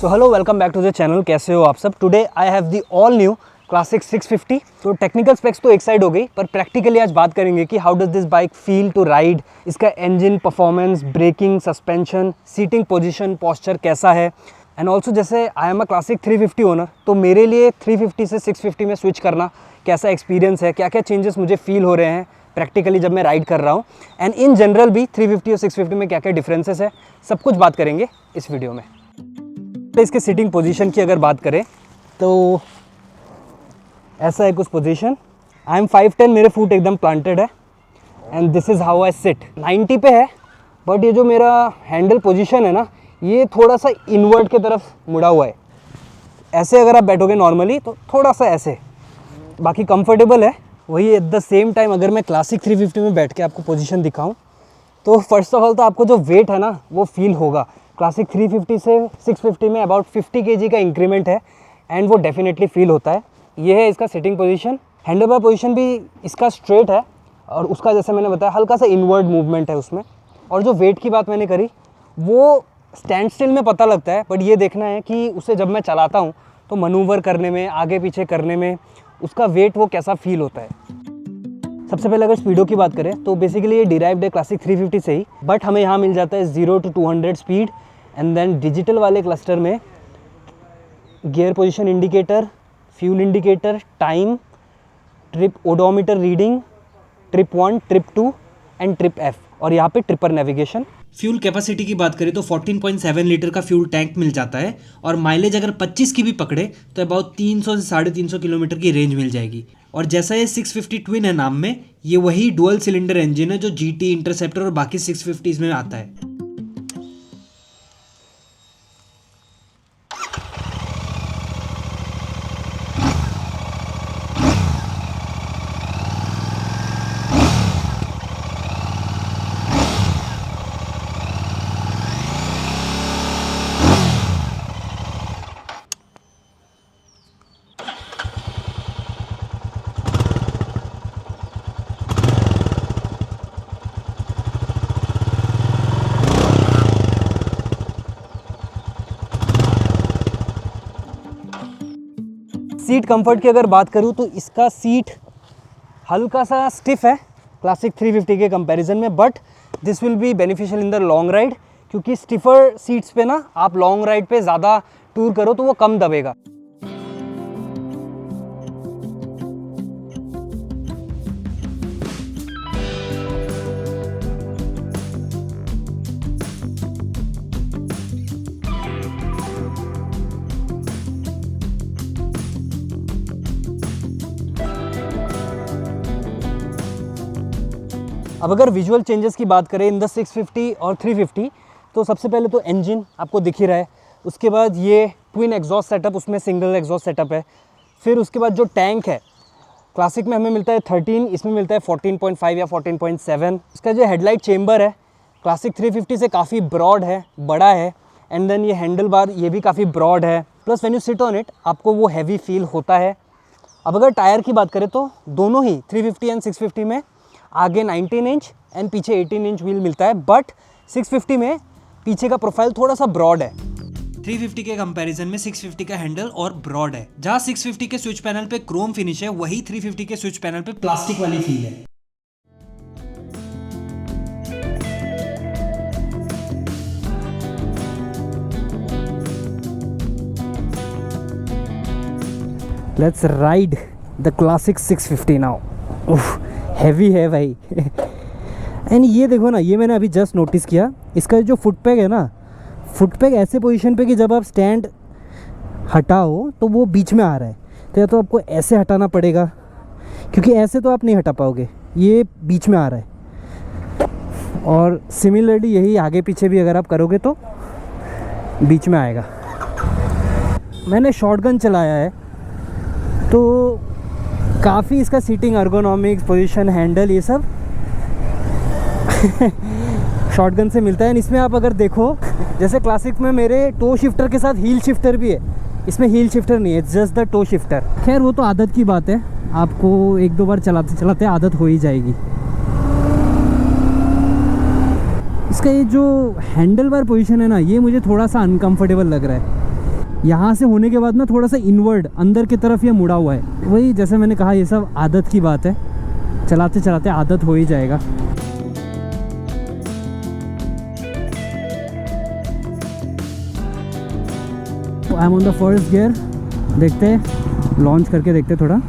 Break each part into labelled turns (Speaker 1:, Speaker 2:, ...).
Speaker 1: So hello, welcome back to the channel. कैसे हो आप सब? Today I have the all new classic 650। तो टेक्निकल स्पेक्स तो एक साइड हो गई, पर प्रैक्टिकली आज बात करेंगे कि how does this bike feel to ride, इसका engine performance, braking, suspension, seating position, posture कैसा है। एंड ऑल्सो जैसे I am a classic 350 owner, तो मेरे लिए 350 से 650 में स्विच करना कैसा एक्सपीरियंस है, क्या क्या चेंजेस मुझे फील हो रहे हैं प्रैक्टिकली जब मैं राइड कर रहा हूँ, एंड इन जनरल भी 350 और 650 में क्या क्या डिफरेंसेस है, सब कुछ बात करेंगे इस वीडियो में। तो इसके सीटिंग पोजीशन की अगर बात करें तो ऐसा है कुछ पोजीशन। आई एम 5'10", मेरे फुट एकदम प्लांटेड है and this is how I sit. 90 पे है, बट ये जो मेरा हैंडल पोजीशन है ना, ये थोड़ा सा इनवर्ट के तरफ मुड़ा हुआ है। ऐसे अगर आप बैठोगे नॉर्मली तो थोड़ा सा ऐसे, बाकी कंफर्टेबल है वही। एट द सेम टाइम अगर मैं क्लासिक 350 में बैठ के आपको पोजीशन दिखाऊं तो फर्स्ट ऑफ ऑल तो आपको जो वेट है ना वो फील होगा। क्लासिक 350 से 650 में अबाउट 50 kg का इंक्रीमेंट है एंड वो डेफिनेटली फील होता है। ये है इसका sitting position. Handle bar position भी इसका स्ट्रेट है और उसका जैसे मैंने बताया हल्का सा इनवर्ड मूवमेंट है उसमें। और जो वेट की बात मैंने करी वो स्टैंड स्टिल में पता लगता है, बट ये देखना है कि उसे जब मैं चलाता हूँ तो मनूवर करने में, आगे पीछे करने में उसका वेट वो कैसा फील होता है। सबसे पहले अगर स्पीडों की बात करें तो बेसिकली ये डिराइव्ड है क्लासिक 350 से ही, बट हमें यहाँ मिल जाता है 0 to 200 speed. And then digital वाले क्लस्टर में gear position indicator, fuel indicator, time, trip odometer reading, trip 1, trip 2 and trip F, और यहाँ पे ट्रिपर नेविगेशन।
Speaker 2: फ्यूल कैपेसिटी की बात करें तो 14.7 लीटर का फ्यूल टैंक मिल जाता है और माइलेज अगर 25 की भी पकड़े तो अबाउट 300 से 350 किलोमीटर की रेंज मिल जाएगी। और जैसा ये 650 ट्विन है नाम में, ये वही डुअल सिलेंडर इंजन है जो GT, इंटरसेप्टर और बाकी 650s में आता है।
Speaker 1: सीट कंफर्ट की अगर बात करूँ तो इसका सीट हल्का सा स्टिफ है क्लासिक 350 के कंपैरिजन में, but this will be beneficial in the long ride, क्योंकि स्टिफर सीट्स पे ना आप लॉन्ग राइड पे ज़्यादा टूर करो तो वो कम दबेगा। अब अगर विजुअल चेंजेस की बात करें इन द 650 और 350, तो सबसे पहले तो इंजन आपको दिख ही रहा है। उसके बाद ये ट्विन एग्जॉस्ट सेटअप, उसमें सिंगल एग्जॉस्ट सेटअप है। फिर उसके बाद जो टैंक है क्लासिक में हमें मिलता है 13, इसमें मिलता है 14.5 या 14.7। इसका जो हेडलाइट चेम्बर है क्लासिक 350 से काफ़ी ब्रॉड है, बड़ा है। एंड देन ये हैंडल बार ये भी काफ़ी ब्रॉड है, plus when you sit on it आपको वो हैवी फील होता है। अब अगर टायर की बात करें तो दोनों ही 350 एंड 650 में आगे 19 इंच एंड पीछे 18 इंच व्हील मिलता है, बट 650 में पीछे का प्रोफाइल थोड़ा सा ब्रॉड है।
Speaker 2: 350 के कंपैरिजन में 650 का हैंडल और ब्रॉड है। जहां 650 के स्विच पैनल पे क्रोम फिनिश है, वही 350 के स्विच पैनल पे प्लास्टिक वाली फील है।
Speaker 1: Let's ride the classic 650 now. Heavy है भाई। एंड ये देखो ना, ये मैंने अभी जस्ट नोटिस किया, इसका जो फुट पैग है ना, फुट पैग ऐसे पोजीशन पे कि जब आप स्टैंड हटाओ तो वो बीच में आ रहा है। तो या तो आपको ऐसे हटाना पड़ेगा, क्योंकि ऐसे तो आप नहीं हटा पाओगे, ये बीच में आ रहा है। और सिमिलरली यही आगे पीछे भी अगर आप करोगे तो बीच में आएगा। मैंने शॉटगन चलाया है तो काफ़ी इसका सीटिंग, अर्गोनॉमिक्स, पोजीशन, हैंडल, ये सब शॉटगन से मिलता है। इसमें आप अगर देखो, जैसे क्लासिक में मेरे टो शिफ्टर के साथ हील शिफ्टर भी है, इसमें हील शिफ्टर नहीं है, जस्ट द टो शिफ्टर। खैर वो तो आदत की बात है, आपको एक दो बार चलाते चलाते आदत हो ही जाएगी। इसका ये जो हैंडल बार पोजीशन है ना, ये मुझे थोड़ा सा अनकंफर्टेबल लग रहा है। यहाँ से होने के बाद ना थोड़ा सा इनवर्ड अंदर की तरफ ये मुड़ा हुआ है। वही जैसे मैंने कहा, ये सब आदत की बात है, चलाते चलाते आदत हो ही जाएगा। I am on the first gear. देखते हैं, लॉन्च करके देखते थोड़ा।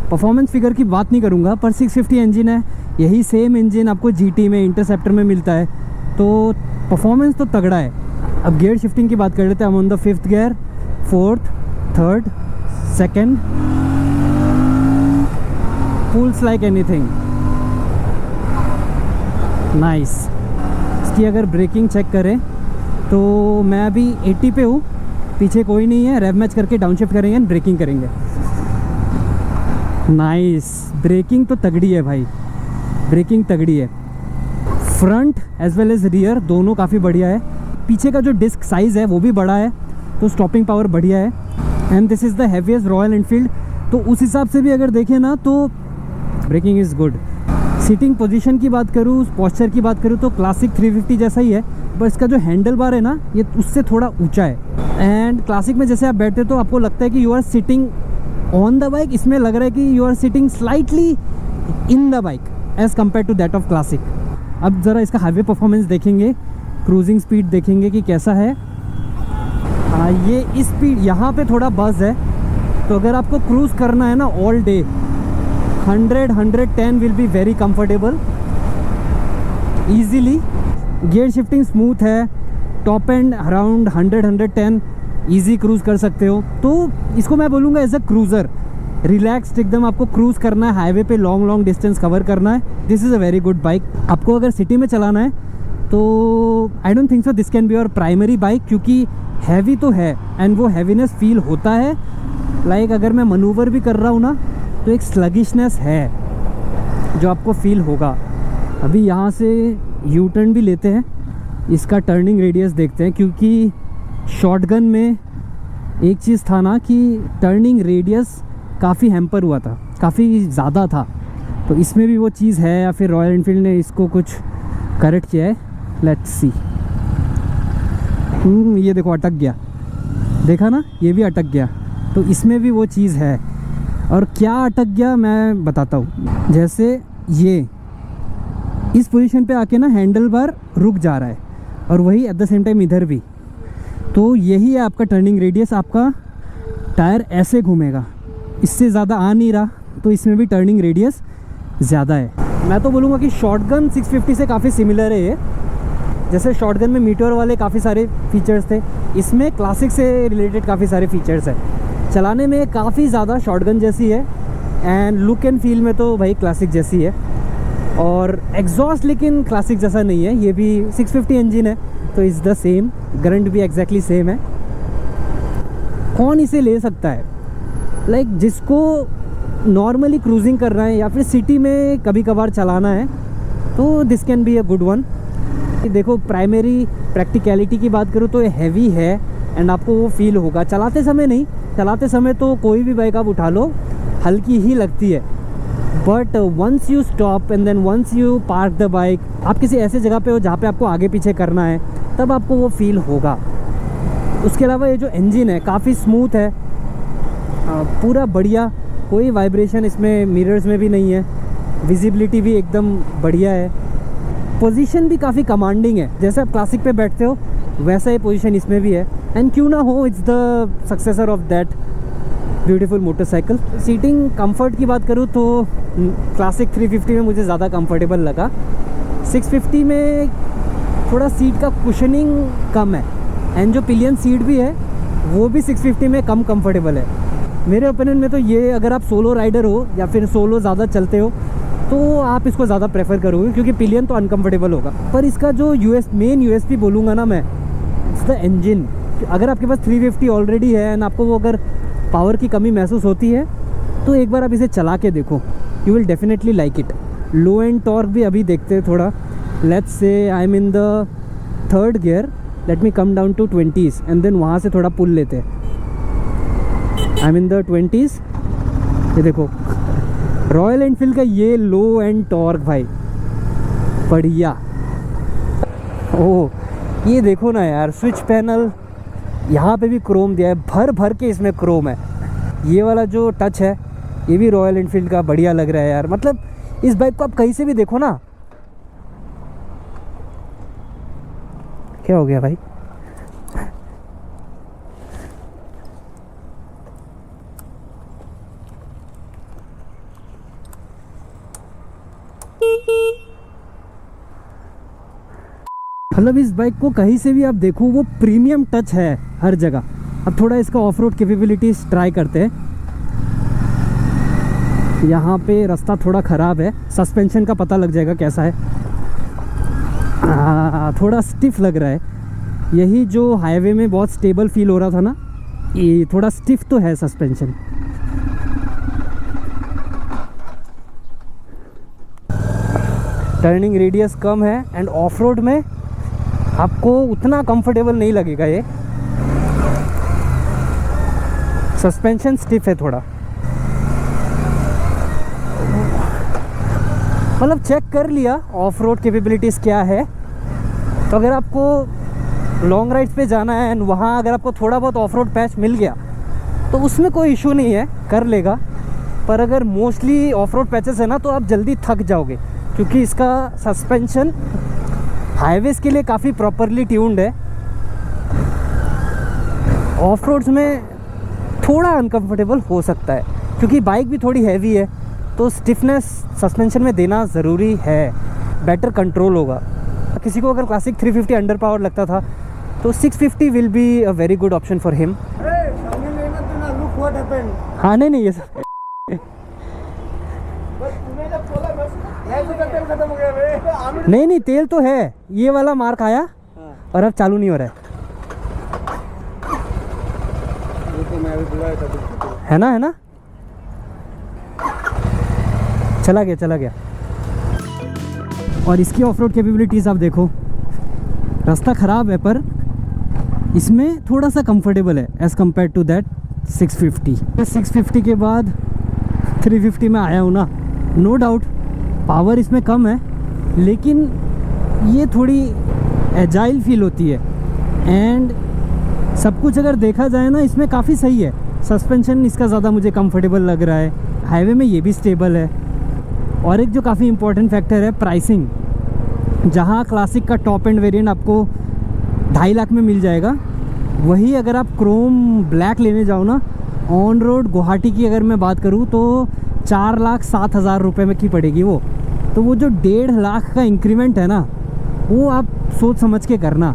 Speaker 1: परफॉर्मेंस फिगर की बात नहीं करूंगा, पर 650 इंजन है, यही सेम इंजन आपको जीटी में, इंटरसेप्टर में मिलता है, तो परफॉर्मेंस तो तगड़ा है। अब गियर शिफ्टिंग की बात कर लेते हैं। हम on the 5th gear, 4th, 3rd, 2nd, pulls like anything, nice. इसकी अगर ब्रेकिंग चेक करें तो मैं अभी 80 पे हूँ, पीछे कोई नहीं है, रेव मैच करके डाउन शिफ्ट करेंगे, ब्रेकिंग करेंगे। नाइस, ब्रेकिंग तो तगड़ी है भाई, ब्रेकिंग तगड़ी है। Front as well as rear दोनों काफ़ी बढ़िया है। पीछे का जो डिस्क साइज़ है वो भी बड़ा है, तो स्टॉपिंग पावर बढ़िया है। And this is the heaviest Royal Enfield, तो उस हिसाब से भी अगर देखें ना तो braking is good. Seating position की बात करूँ, पोस्चर की बात करूँ तो क्लासिक 350 जैसा ही है, पर इसका जो हैंडल बार है ना ये उससे थोड़ा ऊंचा है। एंड क्लासिक में जैसे आप बैठते तो आपको लगता है कि you are sitting on the bike, इसमें लग रहा है कि you are sitting slightly in the bike as compare to that of classic. अब ज़रा इसका हाईवे परफॉर्मेंस देखेंगे, क्रूजिंग स्पीड देखेंगे कि कैसा है। ये इस स्पीड यहाँ पे थोड़ा बज़ है, तो अगर आपको क्रूज़ करना है ना all day, 100-110 will be very comfortable easily. Gear shifting smooth है, top end around 100-110 easy cruise कर सकते हो। तो इसको मैं बोलूँगा एज अ क्रूज़र, रिलैक्स्ड एकदम आपको क्रूज़ करना है, हाईवे पे लॉन्ग डिस्टेंस कवर करना है, this is a very good bike. आपको अगर सिटी में चलाना है तो I don't think so this can be your primary bike, क्योंकि हैवी तो है एंड वो हैवीनेस फील होता है। लाइक अगर मैं मनूवर भी कर रहा हूँ ना तो एक स्लगिशनेस है जो आपको फील होगा। अभी यहाँ से यू टर्न भी लेते हैं, इसका टर्निंग रेडियस देखते हैं, क्योंकि शॉटगन में एक चीज़ था ना कि टर्निंग रेडियस काफ़ी हैम्पर हुआ था, काफ़ी ज़्यादा था, तो इसमें भी वो चीज़ है या फिर रॉयल एनफील्ड ने इसको कुछ करेक्ट किया है। Let's see. ये देखो अटक गया, देखा ना, ये भी अटक गया, तो इसमें भी वो चीज़ है। और क्या अटक गया मैं बताता हूँ। जैसे ये इस पोजीशन पे आके ना हैंडल बार रुक जा रहा है, और वही एट द सेम टाइम इधर भी, तो यही है आपका टर्निंग रेडियस। आपका टायर ऐसे घूमेगा, इससे ज़्यादा आ नहीं रहा, तो इसमें भी टर्निंग रेडियस ज़्यादा है। मैं तो बोलूँगा कि शॉटगन 650 से काफ़ी सिमिलर है ये। जैसे शॉटगन में मीटर वाले काफ़ी सारे फीचर्स थे, इसमें क्लासिक से रिलेटेड काफ़ी सारे फीचर्स हैं। चलाने में काफ़ी ज़्यादा शॉटगन जैसी है, एंड लुक एंड फील में तो भाई क्लासिक जैसी है। और एग्जॉस्ट लेकिन क्लासिक जैसा नहीं है, ये भी 650 इंजन है, तो इज़ द सेम, ग्रंट भी एग्जैक्टली सेम है। कौन इसे ले सकता है? लाइक जिसको नॉर्मली क्रूजिंग करना है या फिर सिटी में कभी कभार चलाना है, तो this can be a good one. देखो प्राइमरी प्रैक्टिकलिटी की बात करूँ तो ये हैवी है, एंड आपको वो फील होगा चलाते समय। नहीं चलाते समय तो कोई भी बाइक आप उठा लो हल्की ही लगती है, but once you stop and then once you park the bike, आप किसी ऐसे जगह पे हो जहाँ पे आपको आगे पीछे करना है, तब आपको वो फील होगा। उसके अलावा ये जो इंजन है काफ़ी स्मूथ है, पूरा बढ़िया, कोई वाइब्रेशन इसमें मिरर्स में भी नहीं है, विजिबिलिटी भी एकदम बढ़िया है, पोजीशन भी काफ़ी कमांडिंग है। जैसे आप क्लासिक पे बैठते हो वैसा ही पोजीशन इसमें भी है, एंड क्यों ना हो, it's the successor of that beautiful motorcycle. Seating comfort की बात करूँ तो क्लासिक 350 में मुझे ज़्यादा कंफर्टेबल लगा, 650 में थोड़ा सीट का कुशनिंग कम है, एंड जो पिलियन सीट भी है वो भी 650 में कम कंफर्टेबल है मेरे ओपिनियन में। तो ये अगर आप सोलो राइडर हो या फिर सोलो ज़्यादा चलते हो तो आप इसको ज़्यादा प्रेफर करोगे, क्योंकि पिलियन तो अनकंफर्टेबल होगा। पर इसका जो मेन यूएसपी बोलूँगा ना मैं, इट्स द इंजन। अगर आपके पास 350 ऑलरेडी है एंड आपको वो अगर पावर की कमी महसूस होती है तो एक बार आप इसे चला के देखो, you will definitely like it. Low end torque भी अभी देखते हैं थोड़ा। Let's say I am in the 3rd gear, let me come down to 20s and then वहाँ से थोड़ा पुल लेते हैं। आई एम इन द 20s, ये देखो रॉयल एनफील्ड का ये लो एंड टॉर्क भाई बढ़िया। ओह ये देखो ना यार, स्विच पैनल यहाँ पे भी क्रोम दिया है, भर भर के इसमें क्रोम है। ये वाला जो टच है ये भी रॉयल एनफील्ड का बढ़िया लग रहा है यार। मतलब इस बाइक को आप कहीं से भी देखो ना। क्या हो गया भाई? मतलब इस बाइक को कहीं से भी आप देखो वो प्रीमियम टच है हर जगह। अब थोड़ा इसका ऑफ रोड कैपेबिलिटीज ट्राई करते हैं। यहाँ पे रास्ता थोड़ा ख़राब है, सस्पेंशन का पता लग जाएगा कैसा है। थोड़ा स्टिफ लग रहा है। यही जो हाईवे में बहुत स्टेबल फील हो रहा था ना, ये थोड़ा स्टिफ तो है सस्पेंशन। टर्निंग रेडियस कम है एंड ऑफ रोड में आपको उतना कंफर्टेबल नहीं लगेगा। ये सस्पेंशन स्टिफ है थोड़ा। मतलब चेक कर लिया ऑफ रोड कैपेबिलिटीज़ क्या है। तो अगर आपको लॉन्ग राइड्स पे जाना है एंड वहाँ अगर आपको थोड़ा बहुत ऑफ रोड पैच मिल गया तो उसमें कोई इशू नहीं है, कर लेगा। पर अगर मोस्टली ऑफ रोड पैचेस है ना तो आप जल्दी थक जाओगे, क्योंकि इसका सस्पेंशन हाईवेज़ के लिए काफ़ी प्रॉपरली ट्यून्ड है। ऑफ रोड्स में थोड़ा अनकंफर्टेबल हो सकता है, क्योंकि बाइक भी थोड़ी हैवी है, तो स्टिफनेस सस्पेंशन में देना ज़रूरी है, बेटर कंट्रोल होगा। किसी को अगर क्लासिक 350 अंडर पावर लगता था तो 650 will be a very good option for him. हाँ नहीं ये सब नहीं तेल तो है, ये वाला मार्क आया और अब चालू नहीं हो रहा है ना चला गया। और इसकी ऑफ रोड कैपेबिलिटीज़ आप देखो, रास्ता ख़राब है पर इसमें थोड़ा सा कंफर्टेबल है एज़ कम्पेयर टू दैट 650। 650 के बाद 350 में आया हूँ ना, नो डाउट पावर इसमें कम है, लेकिन ये थोड़ी एजाइल फील होती है। एंड सब कुछ अगर देखा जाए ना इसमें काफ़ी सही है। सस्पेंशन इसका ज़्यादा मुझे कंफर्टेबल लग रहा है, हाईवे में ये भी स्टेबल है। और एक जो काफ़ी इंपॉर्टेंट फैक्टर है प्राइसिंग, जहाँ क्लासिक का टॉप एंड वेरिएंट आपको 2.5 लाख में मिल जाएगा, वही अगर आप क्रोम ब्लैक लेने जाओ ना ऑन रोड गुवाहाटी की अगर मैं बात करूँ तो 4,07,000 रुपये में की पड़ेगी वो। तो वो जो 1.5 लाख का इंक्रीमेंट है ना, वो आप सोच समझ के करना।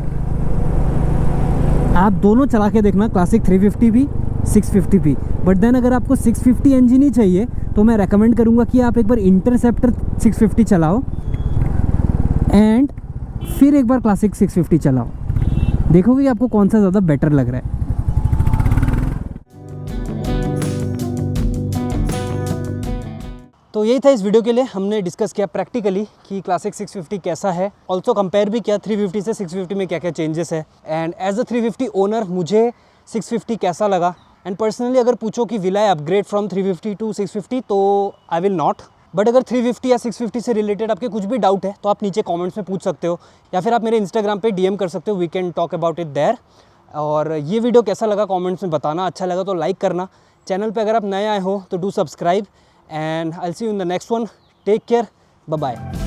Speaker 1: आप दोनों चला के देखना, क्लासिक 350 भी 650 भी। बट देन अगर आपको 650 इंजन ही चाहिए तो मैं रेकमेंड करूँगा कि आप एक बार इंटरसेप्टर 650 चलाओ एंड फिर एक बार क्लासिक 650 चलाओ, देखोगे आपको कौन सा ज़्यादा बेटर लग रहा है। तो यही था इस वीडियो के लिए। हमने डिस्कस किया प्रैक्टिकली कि क्लासिक 650 कैसा है, ऑल्सो कंपेयर भी किया 350 से 650 में क्या क्या चेंजेस है। एंड एज अ 350 ओनर मुझे 650 कैसा लगा। एंड पर्सनली अगर पूछो कि will I upgrade from 350 to 650 तो आई विल नॉट। बट अगर 350 या 650 से रिलेटेड आपके कुछ भी डाउट है तो आप नीचे कमेंट्स में पूछ सकते हो, या फिर आप मेरे इंस्टाग्राम पे डीएम कर सकते हो, we can talk about it there. और ये वीडियो कैसा लगा कमेंट्स में बताना, अच्छा लगा तो लाइक करना। चैनल पे अगर आप नए आए हो तो do subscribe and I will see you in the next one. Take care, bye bye.